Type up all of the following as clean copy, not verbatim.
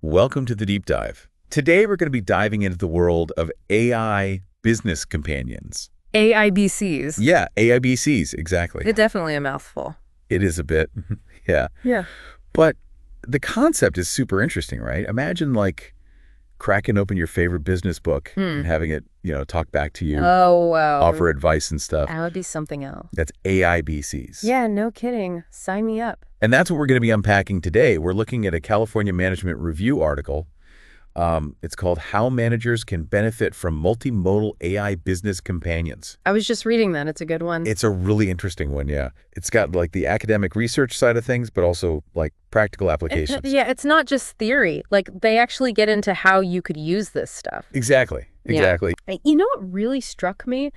Welcome to the Deep Dive. Today we're going to be diving into the world of AI business companions. AIBCs. Yeah, AIBCs, exactly. It's definitely a mouthful. It is a bit, yeah. Yeah. But the concept is super interesting, right? Imagine like cracking open your favorite business book and having it, talk back to you, Oh, wow. offer advice and stuff. That would be something else. That's AIBCs. Yeah, no kidding. Sign me up. And that's what we're going to be unpacking today. We're looking at a California Management Review article. It's called How Managers Can Benefit from Multi-Modal AI Business Companions. I was just reading that. It's a good one. It's a really interesting one, yeah. It's got like the academic research side of things, but also like practical applications. Yeah, it's not just theory. Like, they actually get into how you could use this stuff. Exactly. You know what really struck me?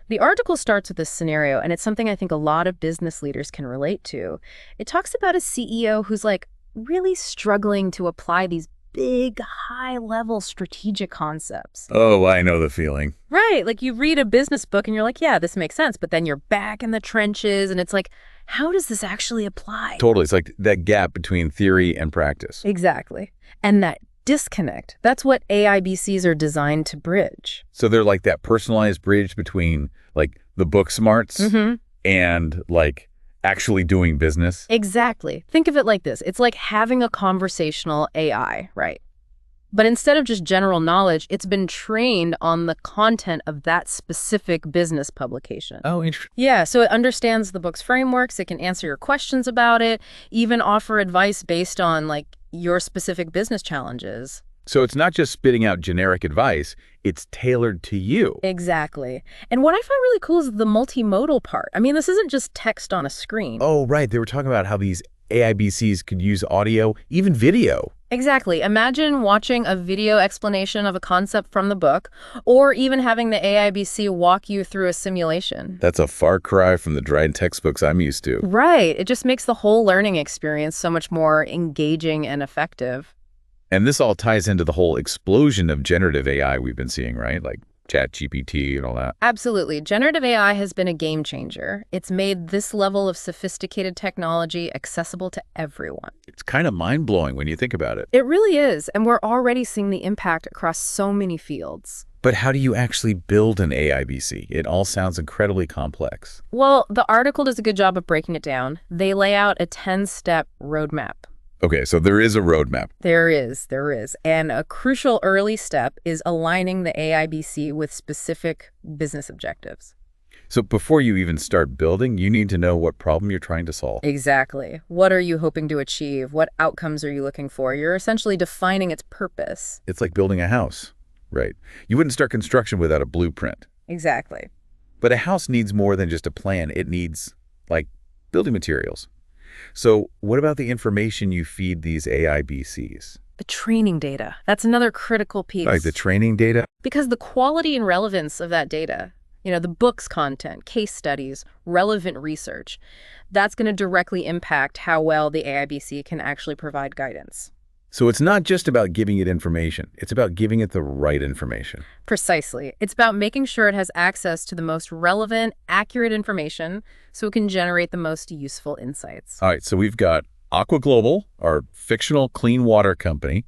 The article starts with this scenario, and it's something I think a lot of business leaders can relate to. It talks about a CEO who's like really struggling to apply these big, high-level strategic concepts. Oh, I know the feeling. Right. Like, you read a business book and you're like, yeah, this makes sense. But then you're back in the trenches and it's like, how does this actually apply? Totally. It's like that gap between theory and practice. Exactly. And that disconnect, that's what AIBCs are designed to bridge. So they're like that personalized bridge between like the book smarts and like actually doing business. Exactly. Think of it like this. It's like having a conversational AI, right? But instead of just general knowledge, it's been trained on the content of that specific business publication. Oh, interesting. Yeah, so it understands the book's frameworks, it can answer your questions about it, even offer advice based on like your specific business challenges. So it's not just spitting out generic advice, it's tailored to you. Exactly. And what I find really cool is the multimodal part. I mean, this isn't just text on a screen. Oh, right. They were talking about how these AIBCs could use audio, even video. Exactly. Imagine watching a video explanation of a concept from the book, or even having the AIBC walk you through a simulation. That's a far cry from the dried textbooks I'm used to. Right. It just makes the whole learning experience so much more engaging and effective. And this all ties into the whole explosion of generative AI we've been seeing, right? Like ChatGPT and all that. Absolutely. Generative AI has been a game changer. It's made this level of sophisticated technology accessible to everyone. It's kind of mind-blowing when you think about it. It really is, and we're already seeing the impact across so many fields. But how do you actually build an AIBC? It all sounds incredibly complex. Well, the article does a good job of breaking it down. They lay out a 10-step roadmap. Okay, so there is a roadmap. There is. And a crucial early step is aligning the AIBC with specific business objectives. So before you even start building, you need to know what problem you're trying to solve. Exactly. What are you hoping to achieve? What outcomes are you looking for? You're essentially defining its purpose. It's like building a house, right? You wouldn't start construction without a blueprint. Exactly. But a house needs more than just a plan. It needs, like, building materials. So what about the information you feed these AIBCs? The training data. That's another critical piece. Like the training data? Because the quality and relevance of that data, the book's content, case studies, relevant research, that's going to directly impact how well the AIBC can actually provide guidance. So it's not just about giving it information. It's about giving it the right information. Precisely. It's about making sure it has access to the most relevant, accurate information so it can generate the most useful insights. All right, so we've got Aqua Global, our fictional clean water company,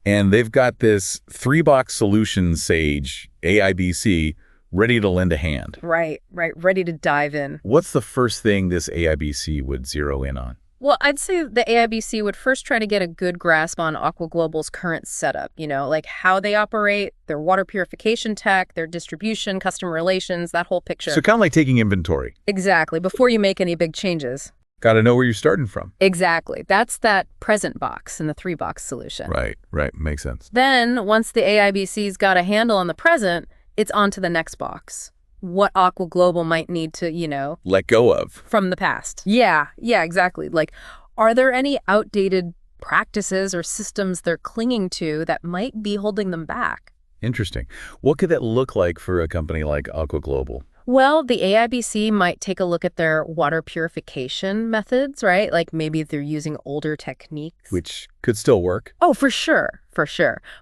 and they've got this 3-box solution Sage AIBC ready to lend a hand. Right. Ready to dive in. What's the first thing this AIBC would zero in on? Well, I'd say the AIBC would first try to get a good grasp on Aqua Global's current setup, like how they operate, their water purification tech, their distribution, customer relations, that whole picture. So kind of like taking inventory. Exactly, before you make any big changes. Got to know where you're starting from. Exactly. That's that present box in the 3-box solution. Right. Makes sense. Then, once the AIBC's got a handle on the present, it's on to the next box. What Aqua Global might need to, let go of. From the past. Yeah, exactly. Like, are there any outdated practices or systems they're clinging to that might be holding them back? Interesting. What could that look like for a company like Aqua Global? Well, the AIBC might take a look at their water purification methods, right? Like maybe they're using older techniques. Which could still work. Oh, for sure.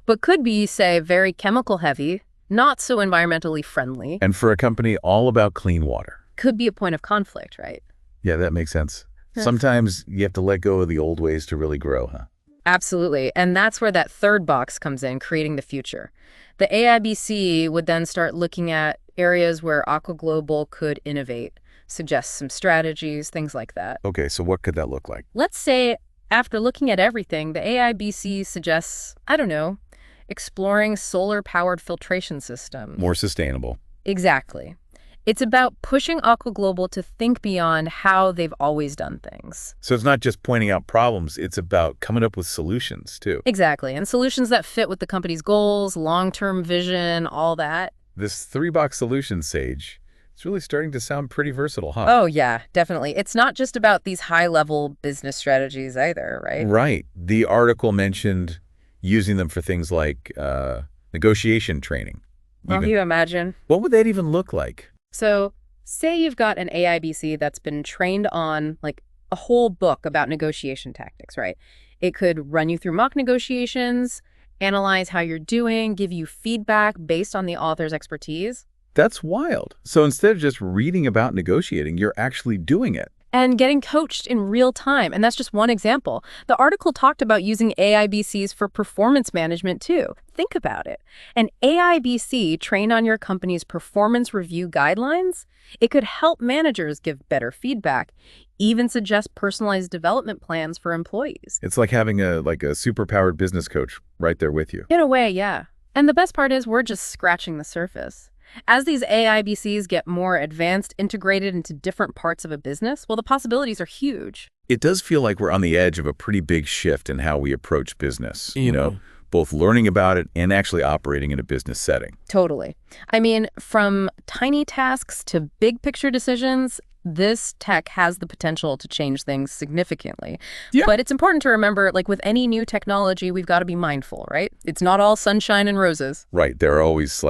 But could be, say, very chemical heavy, not so environmentally friendly. And for a company all about clean water. Could be a point of conflict, right? Yeah, that makes sense. Sometimes you have to let go of the old ways to really grow, huh? Absolutely. And that's where that third box comes in, creating the future. The AIBC would then start looking at areas where Aqua Global could innovate, suggest some strategies, things like that. Okay, so what could that look like? Let's say after looking at everything, the AIBC suggests, I don't know, exploring solar-powered filtration systems. More sustainable. Exactly. It's about pushing Aqua Global to think beyond how they've always done things. So it's not just pointing out problems, it's about coming up with solutions, too. Exactly, and solutions that fit with the company's goals, long-term vision, all that. This three-box solution, Sage, it's really starting to sound pretty versatile, huh? Oh, yeah, definitely. It's not just about these high-level business strategies either, right? Right. The article mentioned using them for things like negotiation training. Well, can you imagine? What would that even look like? So say you've got an AIBC that's been trained on like a whole book about negotiation tactics, right? It could run you through mock negotiations, analyze how you're doing, give you feedback based on the author's expertise. That's wild. So instead of just reading about negotiating, you're actually doing it. And getting coached in real time. And that's just one example. The article talked about using AIBCs for performance management too. Think about it. An AIBC trained on your company's performance review guidelines, it could help managers give better feedback, even suggest personalized development plans for employees. It's like having a superpowered business coach right there with you. In a way, yeah. And the best part is we're just scratching the surface. As these AIBCs get more advanced, integrated into different parts of a business, well, the possibilities are huge. It does feel like we're on the edge of a pretty big shift in how we approach business, you know, both learning about it and actually operating in a business setting. Totally. I mean, from tiny tasks to big picture decisions, this tech has the potential to change things significantly. Yeah. But it's important to remember, like with any new technology, we've got to be mindful, right? It's not all sunshine and roses. Right. There are always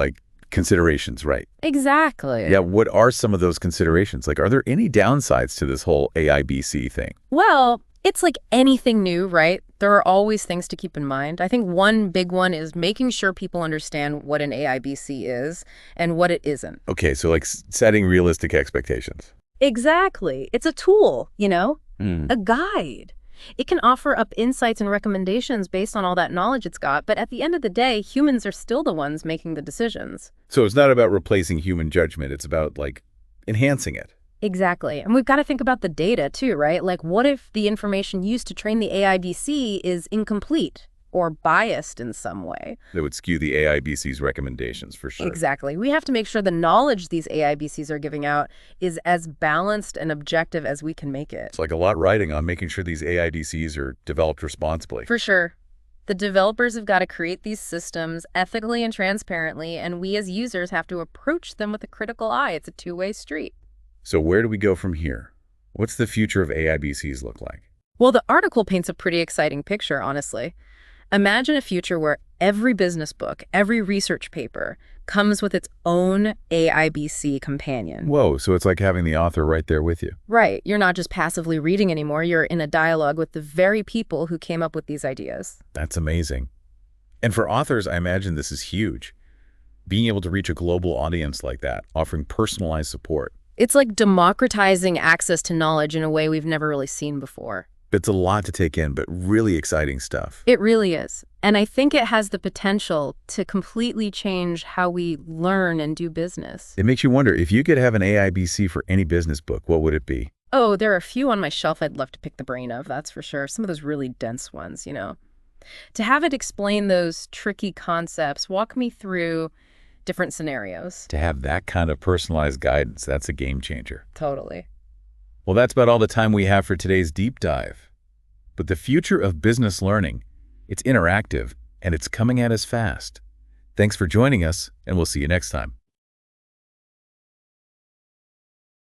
considerations, right? Exactly. Yeah, what are some of those considerations? Are there any downsides to this whole AIBC thing? Well, it's like anything new, right? There are always things to keep in mind. I think one big one is making sure people understand what an AIBC is and what it isn't. Okay, so setting realistic expectations. Exactly. It's a tool, a guide. It can offer up insights and recommendations based on all that knowledge it's got, but at the end of the day, humans are still the ones making the decisions. So it's not about replacing human judgment. It's about, enhancing it. Exactly. And we've got to think about the data, too, right? Like, what if the information used to train the AIBC is incomplete or biased in some way? That would skew the AIBC's recommendations, for sure. Exactly. We have to make sure the knowledge these AIBCs are giving out is as balanced and objective as we can make it. It's like a lot riding on making sure these AIBCs are developed responsibly. For sure. The developers have got to create these systems ethically and transparently, and we as users have to approach them with a critical eye. It's a two-way street. So where do we go from here? What's the future of AIBCs look like? Well, the article paints a pretty exciting picture, honestly. Imagine a future where every business book, every research paper comes with its own AIBC companion. Whoa, so it's like having the author right there with you. Right. You're not just passively reading anymore. You're in a dialogue with the very people who came up with these ideas. That's amazing. And for authors, I imagine this is huge. Being able to reach a global audience like that, offering personalized support. It's like democratizing access to knowledge in a way we've never really seen before. It's a lot to take in, but really exciting stuff. It really is. And I think it has the potential to completely change how we learn and do business. It makes you wonder, if you could have an AIBC for any business book, what would it be? Oh, there are a few on my shelf I'd love to pick the brain of, that's for sure. Some of those really dense ones, To have it explain those tricky concepts, walk me through different scenarios. To have that kind of personalized guidance, that's a game changer. Totally. Well, that's about all the time we have for today's deep dive. But the future of business learning, it's interactive, and it's coming at us fast. Thanks for joining us, and we'll see you next time.